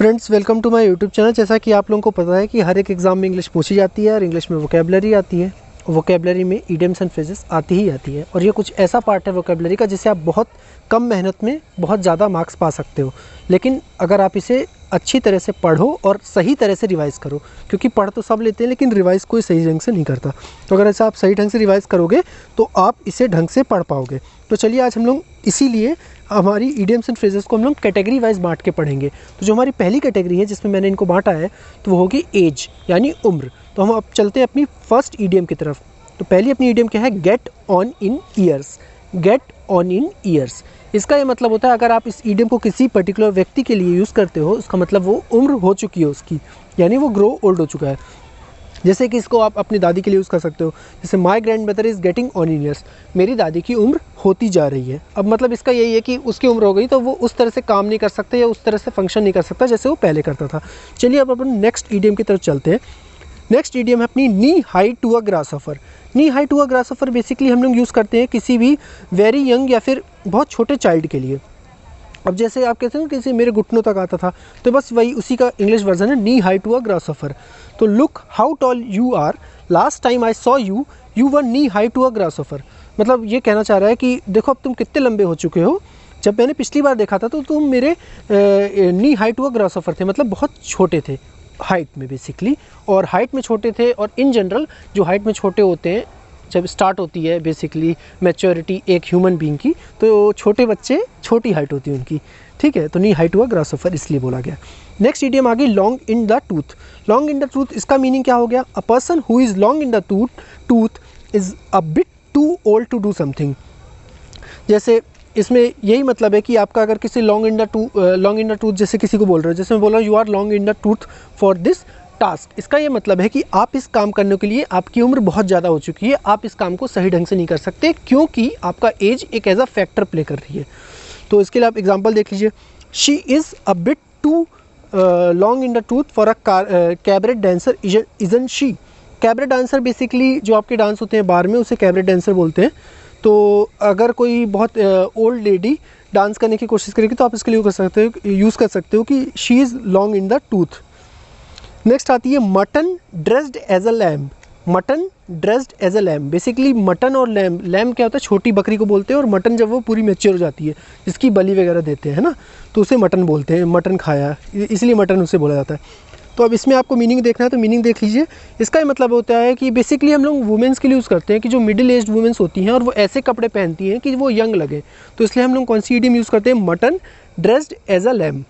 Friends, welcome to my YouTube channel. जैसा कि आप लोगों को पता है कि हर एक एग्ज़ाम में इंग्लिश पूछी जाती है और इंग्लिश में वोकेबलरी आती है। वोकेबलरी में इडियम्स एंड फ्रेजेस आती ही आती है और ये कुछ ऐसा पार्ट है वोकेबलरी का जिससे आप बहुत कम मेहनत में बहुत ज़्यादा मार्क्स पा सकते हो। लेकिन अगर आप इसे अच्छी तरह से पढ़ो और सही तरह से रिवाइज़ करो, क्योंकि पढ़ तो सब लेते हैं लेकिन रिवाइज़ कोई सही ढंग से नहीं करता। तो अगर ऐसा आप सही ढंग से रिवाइज़ करोगे तो आप इसे ढंग से पढ़ पाओगे। तो चलिए आज हम लोग इसीलिए हमारी इडियम्स एंड फ्रेजेस को हम लोग कैटेगरी वाइज बांट के पढ़ेंगे। तो जो हमारी पहली कैटेगरी है जिसमें मैंने इनको बांटा है तो वो होगी एज यानी उम्र। तो हम अब चलते हैं अपनी फर्स्ट इडियम की तरफ। तो पहली अपनी इडियम क्या है? Get on in years. Get on in years, इसका ये मतलब होता है अगर आप इस इडियम को किसी पर्टिकुलर व्यक्ति के लिए यूज़ करते हो, उसका मतलब वो उम्र हो चुकी है उसकी, यानी वो ग्रो ओल्ड हो चुका है। जैसे कि इसको आप अपनी दादी के लिए यूज़ कर सकते हो, जैसे my grand mother is getting on in years, मेरी दादी की उम्र होती जा रही है। अब मतलब इसका यही है कि उसकी उम्र हो गई तो वो उस तरह से काम नहीं कर सकता या उस तरह से फंक्शन नहीं कर सकता जैसे वो पहले करता था। चलिए अब अपन नेक्स्ट इडियम की तरफ चलते हैं। नेक्स्ट इडियम है अपनी knee high to a grasshopper. Knee high to a grasshopper basically हम लोग यूज़ करते हैं किसी भी वेरी यंग या फिर बहुत छोटे चाइल्ड के लिए। अब जैसे आप कहते हैं ना किसी मेरे घुटनों तक आता था, तो बस वही उसी का इंग्लिश वर्जन है knee high to a grasshopper. तो look how tall you are, last time I saw you you were knee high to a grasshopper. मतलब ये कहना चाह रहा है कि देखो अब तुम कितने लंबे हो चुके हो, जब मैंने पिछली बार देखा था तो तुम मेरे नी हाई टू अ ग्रासहॉपर थे, मतलब बहुत छोटे थे हाइट में बेसिकली, और हाइट में छोटे थे। और इन जनरल जो हाइट में छोटे होते हैं जब स्टार्ट होती है बेसिकली मैच्योरिटी एक ह्यूमन बीइंग की, तो छोटे बच्चे छोटी हाइट होती है उनकी, ठीक है। तो नी हाइट हुआ ग्रासहॉपर इसलिए बोला गया। नेक्स्ट इडियम आ गई long in the tooth. Long in the tooth, इसका मीनिंग क्या हो गया? A person who is long in the tooth is a bit too old to do something. जैसे इसमें यही मतलब है कि आपका अगर किसी लॉन्ग इन द टूथ जैसे किसी को बोल रहे हो, जैसे मैं बोल रहा हूँ you are long in the tooth for this task, इसका ये मतलब है कि आप इस काम करने के लिए आपकी उम्र बहुत ज़्यादा हो चुकी है, आप इस काम को सही ढंग से नहीं कर सकते क्योंकि आपका एज एक एज अ फैक्टर प्ले कर रही है। तो इसके लिए आप एग्जांपल देख लीजिए, she is a bit too long in the tooth for a cabaret dancer isn't she. Cabaret dancer basically जो आपके डांस होते हैं बार में, उसे कैबरेट डांसर बोलते हैं। तो अगर कोई बहुत ओल्ड लेडी डांस करने की कोशिश करेगी तो आप इसके लिए यूज़ कर सकते हो कि she is long in the tooth. Next आती है mutton dressed as a lamb. Mutton dressed as a lamb, basically mutton और लैम्ब, लैम्ब क्या होता है? छोटी बकरी को बोलते हैं, और मटन जब वो पूरी मैच्योर हो जाती है जिसकी बलि वगैरह देते हैं ना, तो उसे मटन बोलते हैं। मटन खाया इसलिए मटन उसे बोला जाता है। तो अब इसमें आपको मीनिंग देखना है तो मीनिंग देख लीजिए। इसका ये मतलब होता है कि बेसिकली हम लोग वुमेंस के लिए यूज़ करते हैं कि जो मिडिल एज्ड वुमेंस होती हैं और वो ऐसे कपड़े पहनती हैं कि वो यंग लगे, तो इसलिए हम लोग कौन सी इडियम यूज़ करते हैं? Mutton dressed as a lamb.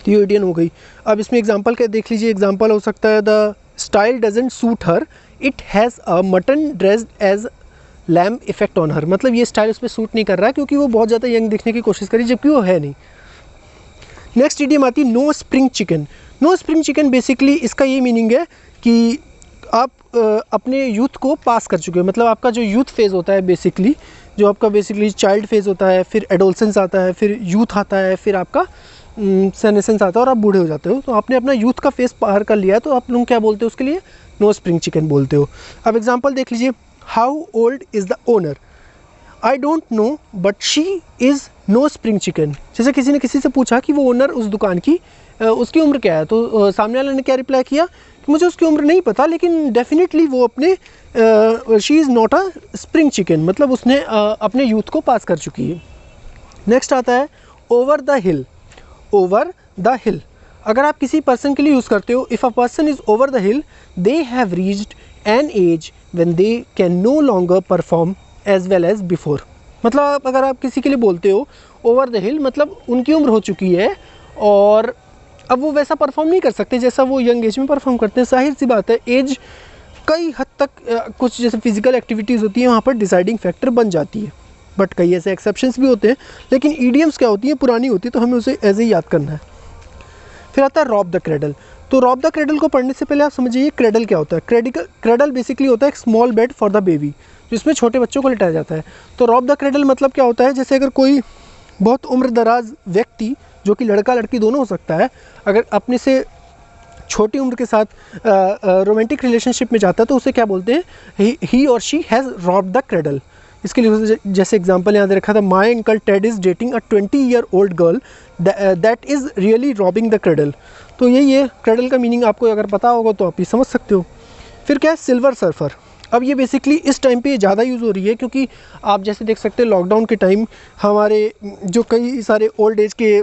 तो ये इडियम हो गई। अब इसमें एग्जांपल क्या देख लीजिए। एग्जांपल हो सकता है the style doesn't suit her, it has a mutton dressed as lamb effect on her. मतलब ये स्टाइल उस पर सूट नहीं कर रहा है क्योंकि वो बहुत ज़्यादा यंग दिखने की कोशिश करी जबकि वो है नहीं। नेक्स्ट इडियम आती है no spring chicken. No spring chicken basically इसका ये मीनिंग है कि आप अपने यूथ को पास कर चुके हो, मतलब आपका जो यूथ फेज़ होता है बेसिकली, जो आपका बेसिकली चाइल्ड फेज़ होता है, फिर एडोलसेंस आता है, फिर यूथ आता है, फिर आपका सेनेसेंस आता है और आप बूढ़े हो जाते हो। तो आपने अपना यूथ का फेज़ पार कर लिया है, तो आप लोग क्या बोलते हो उसके लिए? नो स्प्रिंग चिकन बोलते हो। अब एग्जाम्पल देख लीजिए, how old is the owner, I don't know but she is no spring chicken. जैसे किसी ने किसी से पूछा कि वो ओनर उस दुकान की उसकी उम्र क्या है, तो सामने वाले ने क्या रिप्लाई किया कि मुझे उसकी उम्र नहीं पता लेकिन डेफिनेटली वो अपने she is not a spring chicken, मतलब उसने अपने यूथ को पास कर चुकी है। नेक्स्ट आता है over the hill. Over the hill, अगर आप किसी पर्सन के लिए यूज़ करते हो, if a person is over the hill they have reached an age when they can no longer perform as well as before. मतलब अगर आप किसी के लिए बोलते हो ओवर द हिल, मतलब उनकी उम्र हो चुकी है और अब वो वैसा परफॉर्म नहीं कर सकते जैसा वो यंग एज में परफॉर्म करते हैं। जाहिर सी बात है, एज कई हद तक कुछ जैसे फिजिकल एक्टिविटीज़ होती हैं वहाँ पर डिसाइडिंग फैक्टर बन जाती है, बट कई ऐसे एक्सेप्शंस भी होते हैं। लेकिन ईडियम्स क्या होती हैं? पुरानी होती है, तो हमें उसे ऐसे ही याद करना है। फिर आता है रॉब द क्रेडल। तो रॉब द क्रेडल को पढ़ने से पहले आप समझिए क्रेडल क्या होता है। क्रेडल बेसिकली होता है एक small bed for the baby, जिसमें छोटे बच्चों को लिटाया जाता है। तो रॉब द क्रेडल मतलब क्या होता है? जैसे अगर कोई बहुत उम्र दराज व्यक्ति, जो कि लड़का लड़की दोनों हो सकता है, अगर अपने से छोटी उम्र के साथ रोमांटिक रिलेशनशिप में जाता है तो उसे क्या बोलते हैं? ही और she has robbed the cradle. इसके लिए जैसे एग्जांपल यहाँ दे रखा था, my uncle Ted is dating a 20-year-old girl that is really robbing the cradle. तो यही है क्रेडल का मीनिंग, आपको अगर पता होगा तो आप ये समझ सकते हो। फिर क्या है सिल्वर सर्फर। अब ये बेसिकली इस टाइम पे ज़्यादा यूज़ हो रही है, क्योंकि आप जैसे देख सकते हैं लॉकडाउन के टाइम हमारे जो कई सारे ओल्ड एज के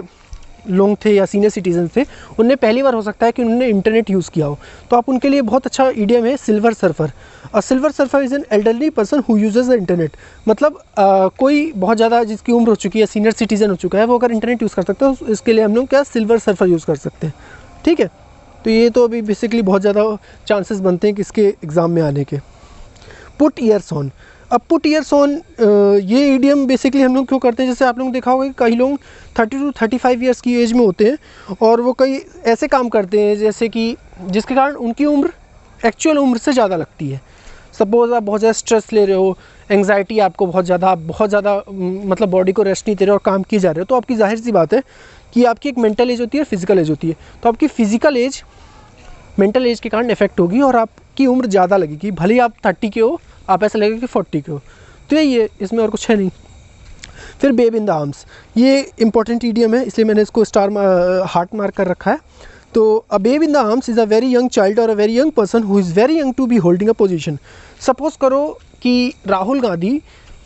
लोग थे या सीनियर सिटीजन थे, उनने पहली बार हो सकता है कि उन्होंने इंटरनेट यूज़ किया हो, तो आप उनके लिए बहुत अच्छा ईडियम है silver surfer. A silver surfer is an elderly person who uses the internet. मतलब कोई बहुत ज़्यादा जिसकी उम्र हो चुकी है, सीनियर सिटीजन हो चुका है, वो अगर इंटरनेट यूज़ कर सकते हो, इसके लिए हम लोग क्या सिल्वर सर्फर यूज़ कर सकते हैं। ठीक है, तो ये तो अभी बेसिकली बहुत ज़्यादा चांसेस बनते हैं कि इसके एग्ज़ाम में आने के। Put years on. अब पुट ईयर्स ऑन ये ईडियम बेसिकली हम लोग क्यों करते हैं, जैसे आप लोगों ने देखा होगा कि कई लोग 30 to 35 ईयर्स की एज में होते हैं और वो कई ऐसे काम करते हैं जैसे कि जिसके कारण उनकी उम्र एक्चुअल उम्र से ज़्यादा लगती है। सपोज आप बहुत ज़्यादा स्ट्रेस ले रहे हो, एंग्जाइटी आपको बहुत ज़्यादा मतलब बॉडी को रेस्ट नहीं दे रहे हो और काम किए जा रहे हो, तो आपकी जाहिर सी बात है कि आपकी एक मेंटल एज होती है, फिजिकल एज होती है। तो आपकी फिजिकल एज मेंटल एज के कारण इफेक्ट होगी और आपकी उम्र ज़्यादा लगेगी, भले ही आप 30 के हो, आप ऐसा लगेगा कि 40 के हो। तो यही है, इसमें और कुछ है नहीं। फिर बेब इन द आर्म्स, ये इंपॉर्टेंट ईडियम है, इसलिए मैंने इसको हार्ट मार्क कर रखा है। तो a babe in the arms is a very young child और a very young person who is very young to be holding a position. Suppose करो कि राहुल गांधी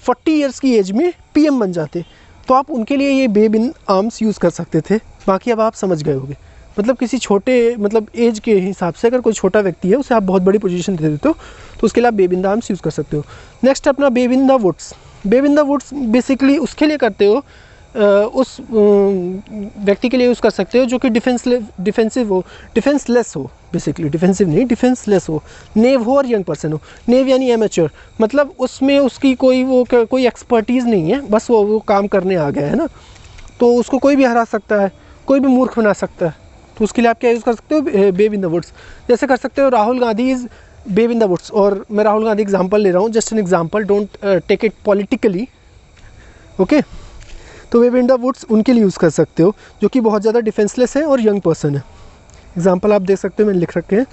40 ईयर्स की एज में पीएम बन जाते, तो आप उनके लिए ये बेब इन आर्म्स यूज़ कर सकते थे। बाकी अब आप समझ गए होंगे, मतलब किसी छोटे मतलब एज के हिसाब से अगर कोई छोटा व्यक्ति है उसे आप बहुत बड़ी पोजीशन दे देते हो, तो उसके लिए आप babe in the arms use कर सकते हो। नेक्स्ट अपना babe in the woods. Babe in the woods basically उसके लिए करते हो, उस व्यक्ति के लिए यूज़ कर सकते हो जो कि डिफेंसिव हो, डिफेंसलेस हो, बेसिकली डिफेंसिव नहीं डिफेंसलेस हो, नेव हो और यंग पर्सन हो। नेव यानी एमेच्योर, मतलब उसमें उसकी कोई एक्सपर्टीज़ नहीं है, बस वो काम करने आ गया है ना, तो उसको कोई भी हरा सकता है, कोई भी मूर्ख बना सकता है। तो उसके लिए आप क्या यूज़ कर सकते हो, बेब इन द वुड्स। जैसे कर सकते हो Rahul Gandhi is babe in the woods, और मैं राहुल गांधी एग्जांपल ले रहा हूँ, just an example, don't take it politically, okay. तो बेब इन द वुड्स उनके लिए यूज़ कर सकते हो जो कि बहुत ज़्यादा डिफेंसलेस है और यंग पर्सन है। एग्जांपल आप देख सकते हो, मैंने लिख रखे हैं।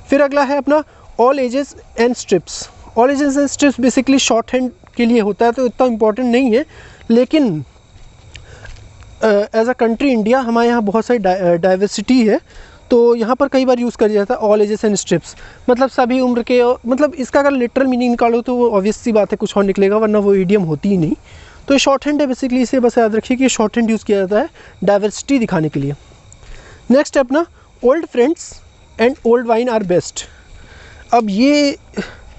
फिर अगला है अपना all ages and strips. All ages and strips basically short hand के लिए होता है, तो इतना इंपॉर्टेंट नहीं है, लेकिन एज अ कंट्री इंडिया हमारे यहाँ बहुत सारी डाइवर्सिटी है, तो यहाँ पर कई बार यूज़ कर जाता है ऑल एजेस एंड स्ट्रिप्स, मतलब सभी उम्र के। मतलब इसका अगर लिटरल मीनिंग निकालो तो वो ऑब्वियस सी बात है कुछ और निकलेगा, वरना वो ईडियम होती ही नहीं। तो ये शॉर्ट हैंड है बेसिकली, इसे बस याद रखिए कि शॉर्ट हैंड यूज़ किया जाता है डाइवर्सिटी दिखाने के लिए। नेक्स्ट है अपना old friends and old wine are best. अब ये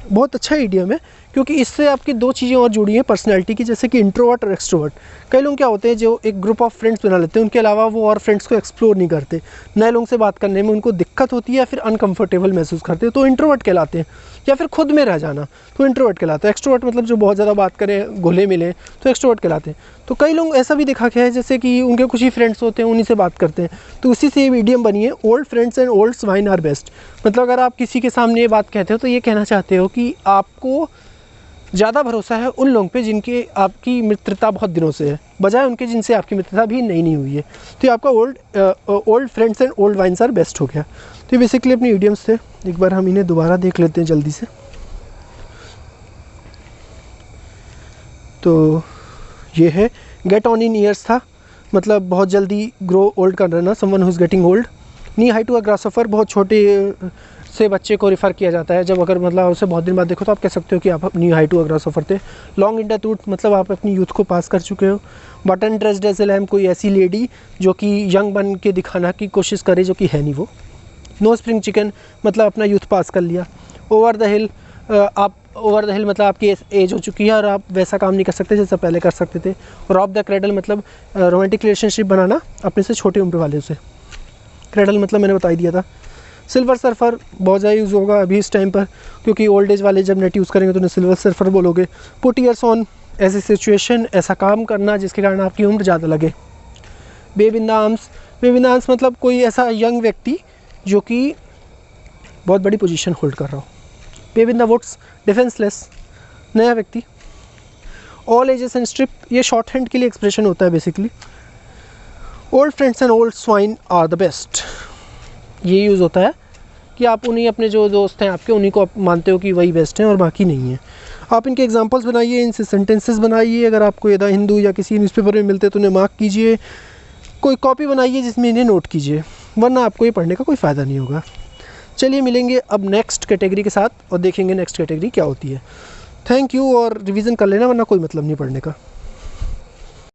बहुत अच्छा ईडियम है, क्योंकि इससे आपकी दो चीज़ें और जुड़ी हैं पर्सनैलिटी की, जैसे कि इंट्रोवर्ट और एक्सट्रोवर्ट। कई लोग क्या होते हैं जो एक ग्रुप ऑफ फ्रेंड्स बना लेते हैं, उनके अलावा वो और फ्रेंड्स को एक्सप्लोर नहीं करते, नए लोगों से बात करने में उनको दिक्कत होती है या फिर अनकंफर्टेबल महसूस करते हैं, तो इंट्रोवर्ट कहलाते हैं। या फिर खुद में रह जाना, तो इंट्रोवर्ट कहलाता है। एक्सट्रोवर्ट मतलब जो बहुत ज़्यादा बात करें, घुले मिले, तो एक्सट्रोवर्ट कहलाते हैं। तो कई लोग ऐसा भी देखा गया है जैसे कि उनके कुछ ही फ्रेंड्स होते हैं, उन्हीं से बात करते हैं, तो उसी से ये ईडियम बनी है old friends and old wine are best. मतलब अगर आप किसी के सामने ये बात कहते हो तो ये कहना चाहते हो कि आपको ज़्यादा भरोसा है उन लोगों पे जिनके आपकी मित्रता बहुत दिनों से है, बजाय उनके जिनसे आपकी मित्रता भी नहीं हुई है। तो ये आपका old friends and old wines are best हो गया। तो ये बेसिकली अपनी इडियम्स थे, एक बार हम इन्हें दोबारा देख लेते हैं जल्दी से। तो ये है गेट ऑन इन ईयर्स था, मतलब बहुत जल्दी ग्रो ओल्ड कर रहना, someone who is getting old. Knee high to a grasshopper, बहुत छोटे से बच्चे को रिफ़र किया जाता है, जब अगर मतलब उसे बहुत दिन बाद देखो तो आप कह सकते हो कि आप न्यू हाई टू अ ग्रासऑफर थे। लॉन्ग इन द टूथ, मतलब आप अपनी यूथ को पास कर चुके हो। Button dressed as a lamp, कोई ऐसी लेडी जो कि यंग बन के दिखाना की कोशिश करे जो कि है नहीं वो। नो स्प्रिंग चिकन, मतलब अपना यूथ पास कर लिया। ओवर द हिल, आप ओवर द हिल मतलब आपकी एज हो चुकी है और आप वैसा काम नहीं कर सकते जैसा पहले कर सकते थे। रॉब द क्रेडल, मतलब रोमांटिक रिलेशनशिप बनाना अपने से छोटे उम्र वाले से। क्रेडल मतलब मैंने बता ही दिया था। सिल्वर सर्फर बहुत ज़्यादा यूज़ होगा अभी इस टाइम पर, क्योंकि ओल्ड एज वाले जब नेट यूज़ करेंगे तो उन्हें सिल्वर सर्फर बोलोगे। पुट ईयर्स ऑन, ऐसी सिचुएशन, ऐसा काम करना जिसके कारण आपकी उम्र ज़्यादा लगे। Babe in the arms, babe in the arms मतलब कोई ऐसा यंग व्यक्ति जो कि बहुत बड़ी पोजीशन होल्ड कर रहा हो। Babe in the woods, defenceless, नया व्यक्ति। ऑल एजेस एंड स्ट्रिप, ये शॉर्ट हैंड के लिए एक्सप्रेशन होता है basically. Old friends and old swine are the best, ये यूज़ होता है कि आप उन्हीं अपने जो दोस्त हैं आपके, उन्हीं को आप मानते हो कि वही बेस्ट हैं और बाकी नहीं है। आप इनके एग्जांपल्स बनाइए, इनसे सेंटेंसेस बनाइए, अगर आपको द हिंदू या किसी न्यूज़पेपर में मिलते तो उन्हें मार्क कीजिए, कोई कॉपी बनाइए जिसमें इन्हें नोट कीजिए, वरना आपको ये पढ़ने का कोई फ़ायदा नहीं होगा। चलिए मिलेंगे अब नेक्स्ट कैटेगरी के साथ और देखेंगे नेक्स्ट कैटेगरी क्या होती है। थैंक यू, और रिवीजन कर लेना वरना कोई मतलब नहीं पढ़ने का।